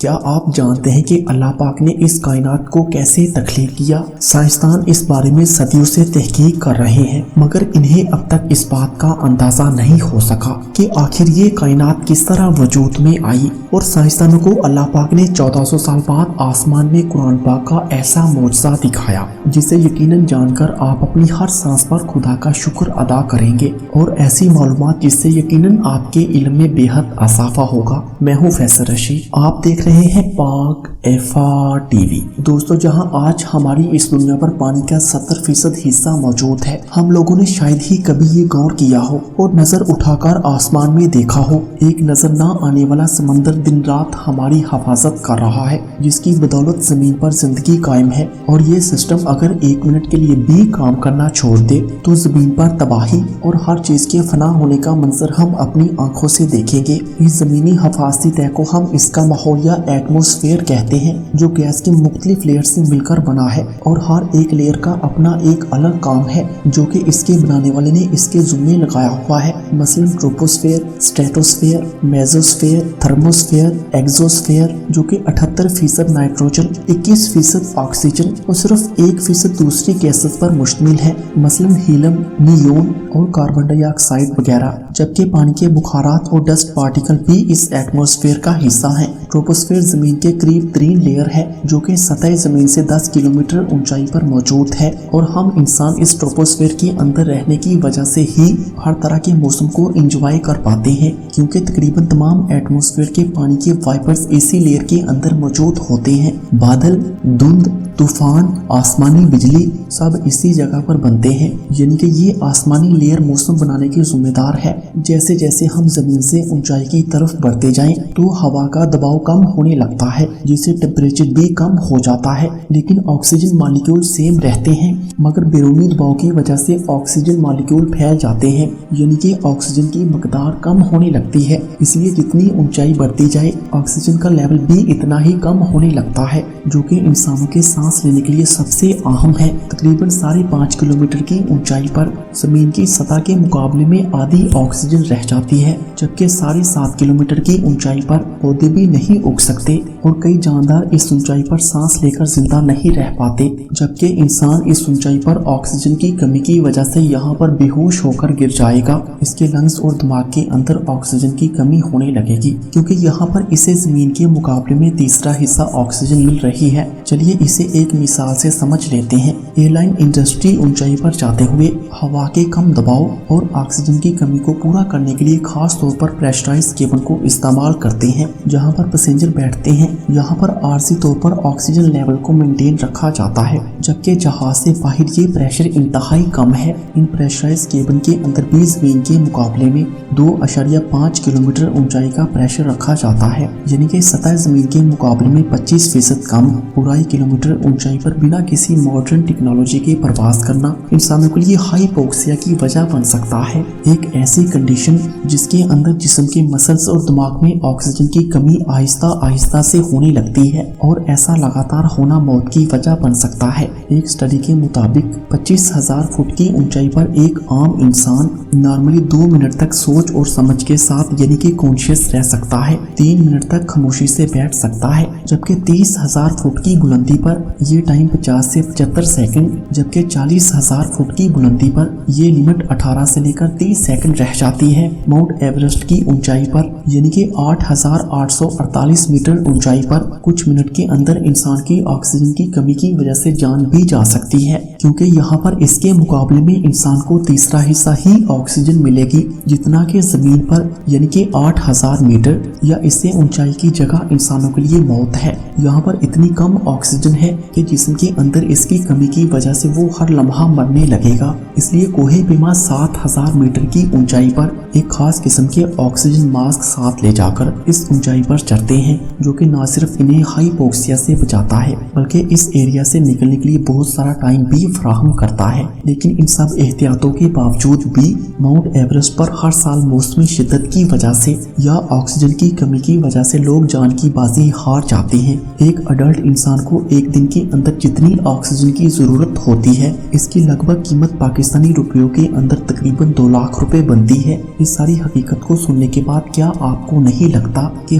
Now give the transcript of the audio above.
کیا آپ جانتے ہیں کہ اللہ پاک نے اس کائنات کو کیسے تخلیق کیا؟ سائنسدان اس بارے میں صدیوں سے تحقیق کر رہے ہیں، مگر انہیں اب تک اس بات کا اندازہ نہیں ہو سکا کہ آخر یہ کائنات کس طرح وجود میں آئی۔ اور سائنسدانوں کو اللہ پاک نے 1400 سال بعد آسمان میں قرآن پاک کا ایسا معجزہ دکھایا جسے یقیناً جان کر آپ اپنی ہر سانس پر خدا کا شکر ادا کریں گے، اور ایسی معلومات جس سے یقیناً آپ کے علم میں بے حد اضافہ ہوگا۔ میں ہوں فیصل رشید، آپ دیکھ رہے ہیں پاک ایفا ٹی وی۔ دوستو، جہاں آج ہماری اس دنیا پر پانی کا 70% حصہ موجود ہے، ہم لوگوں نے شاید ہی کبھی یہ غور کیا ہو اور نظر اٹھا کر آسمان میں دیکھا ہو، ایک نظر نہ آنے والا سمندر دن رات ہماری حفاظت کر رہا ہے، جس کی بدولت زمین پر زندگی قائم ہے۔ اور یہ سسٹم اگر 1 منٹ کے لیے بھی کام کرنا چھوڑ دے تو زمین پر تباہی اور ہر چیز کے فنا ہونے کا منظر ہم اپنی آنکھوں سے دیکھیں گے۔ اس زمینی حفاظتی تہہ کو ہم اس کا ماحول یا ایٹماسفیئر کہتے ہیں، جو گیس کے مختلف لیئر سے مل کر بنا ہے، اور ہر ایک لیئر کا اپنا ایک الگ کام ہے جو کہ اس کے بنانے والے نے اس کے ذمہ لگایا ہوا ہے۔ مثلا ٹروپوسفیئر، اسٹریٹوسفیئر، میزوسفیئر، تھرموسفیئر، ایگزوسفیئر، جو کہ 78% نائٹروجن، 21% آکسیجن اور صرف 1% دوسری گیسز پر مشتمل ہے، مثلا ہیلیم، نیون اور کاربن ڈائی آکسائڈ وغیرہ، جبکہ پانی کے بخارات اور ڈسٹ پارٹیکل بھی اس ایٹماسفیئر کا حصہ ہیں۔ ٹروپوسفیئر زمین کے قریب ترین لیئر ہے جو کہ سطح زمین سے 10 کلومیٹر اونچائی پر موجود ہے، اور ہم انسان اس ٹروپوسفیئر کے اندر رہنے کی وجہ سے ہی ہر طرح کے موسم کو انجوائے کر پاتے ہیں، کیونکہ تقریباً تمام ایٹماسفیئر کے پانی کے وائپرز اسی لیئر کے اندر موجود ہوتے ہیں۔ بادل، دھند، طوفان، آسمانی بجلی سب اسی جگہ پر بنتے ہیں، یعنی کہ یہ آسمانی لیئر موسم بنانے کی ذمہ دار ہے۔ جیسے جیسے ہم زمین سے اونچائی کی طرف بڑھتے جائیں تو ہوا کا دباؤ کم ہونے لگتا ہے، جس سے ٹیمپریچر بھی کم ہو جاتا ہے، لیکن آکسیجن مالیکیول سیم رہتے ہیں، مگر بیرونی دباؤ کی وجہ سے آکسیجن مالیکیول پھیل جاتے ہیں، یعنی کہ آکسیجن کی مقدار کم ہونے لگتی ہے۔ اس لیے جتنی اونچائی بڑھتی جائے آکسیجن کا لیول بھی اتنا ہی کم ہونے لگتا ہے، جو کہ انسانوں کے سانس لینے کے لیے سب سے اہم ہے۔ تقریباً 5.5 کلومیٹر کی اونچائی پر زمین کی سطح کے مقابلے میں آدھی آکسیجن رہ جاتی ہے، جبکہ 7.5 کلومیٹر کی اونچائی پر پودے بھی نہیں اگ سکتے، اور کئی جاندار اس اونچائی پر سانس لے کر زندہ نہیں رہ پاتے، جبکہ انسان اس اونچائی پر آکسیجن کی کمی کی وجہ سے یہاں پر بے ہوش ہو کر گر جائے گا۔ اس کے لنگز اور دماغ کے اندر آکسیجن کی کمی ہونے لگے گی، کیونکہ یہاں پر اسے زمین کے مقابلے میں تیسرا حصہ آکسیجن مل رہی ہے۔ چلیے اسے ایک مثال سے سمجھ لیتے ہیں۔ ایئر لائن انڈسٹری اونچائی پر جاتے ہوئے ہوا کے کم دباؤ اور آکسیجن کی کمی کو پورا کرنے کے لیے خاص طور پر پریشرائز کیبن کو استعمال کرتے ہیں، جہاں پر پیسنجر بیٹھتے ہیں۔ یہاں پر عارضی طور پر آکسیجن لیول کو مینٹین رکھا جاتا ہے، جبکہ جہاز سے باہر یہ پریشر انتہائی کم ہے۔ ان پریشرائز کیبن کے اندر بھی زمین کے مقابلے میں 2.5 کلومیٹر اونچائی کا پریشر رکھا جاتا ہے، یعنی کہ سطح زمین کے مقابلے میں 25% کم۔ 2.5 کلومیٹر اونچائی پر بنا کسی ماڈرن ٹیکنالوجی کے پرواز کرنا انسانوں کے لیے ہائپوکسیا کی وجہ بن سکتا ہے، ایک ایسی کنڈیشن جس کے اندر جسم کے مسلز اور دماغ میں آکسیجن کی کمی آہستہ آہستہ سے ہونے لگتی ہے، اور ایسا لگاتار ہونا موت کی وجہ بن سکتا ہے۔ ایک اسٹڈی کے مطابق 25,000 فٹ کی اونچائی پر ایک عام انسان نارملی 2 منٹ تک سوچ اور سمجھ کے ساتھ یعنی کہ کانشیس رہ سکتا ہے، 3 منٹ تک خاموشی سے بیٹھ سکتا ہے، جبکہ 30,000 فٹ کی بلندی پر یہ ٹائم 50 سے 75 سیکنڈ، جبکہ 40,000 فٹ کی بلندی پر یہ لمٹ 18 سے لے کر 30 سیکنڈ رہ جاتی ہے۔ ماؤنٹ ایورسٹ کی اونچائی پر یعنی کہ 8,848 میٹر اونچائی پر کچھ منٹ کے اندر انسان کی آکسیجن کی کمی کی وجہ سے جان بھی جا سکتی ہے، کیونکہ یہاں پر اس کے مقابلے میں انسان کو تیسرا حصہ ہی آکسیجن ملے گی جتنا کہ زمین پر، یعنی کہ 8,000 میٹر یا اس سے اونچائی کی جگہ انسانوں کے لیے موت ہے۔ یہاں پر اتنی کم آکسیجن ہے کہ جسم کے اندر اس کی کمی کی وجہ سے وہ ہر لمحہ مرنے لگے گا۔ اس لیے کوہ پیما 7,000 میٹر کی اونچائی پر ایک خاص قسم کے آکسیجن ماسک ساتھ لے جا کر اس اونچائی پر چڑھتے ہیں، جو کہ نہ صرف انہیں ہائپوکسیا سے بچاتا ہے بلکہ اس ایریا سے نکلنے کے لیے بہت سارا ٹائم بھی فراہم کرتا ہے۔ لیکن ان سب احتیاطوں کے باوجود بھی ماؤنٹ ایورسٹ پر ہر سال موسمی شدت کی وجہ سے یا آکسیجن کی کمی کی وجہ سے لوگ جان کی بازی ہار جاتے ہیں۔ ایک اڈلٹ انسان کو ایک دن کے اندر جتنی آکسیجن کی ضرورت ہوتی ہے، اس کی لگ بھگ قیمت پاکستانی روپیوں کے اندر تقریباً 2 لاکھ روپے بنتی ہے۔ اس ساری حقیقت کو سننے کے بعد کیا آپ کو نہیں لگتا کہ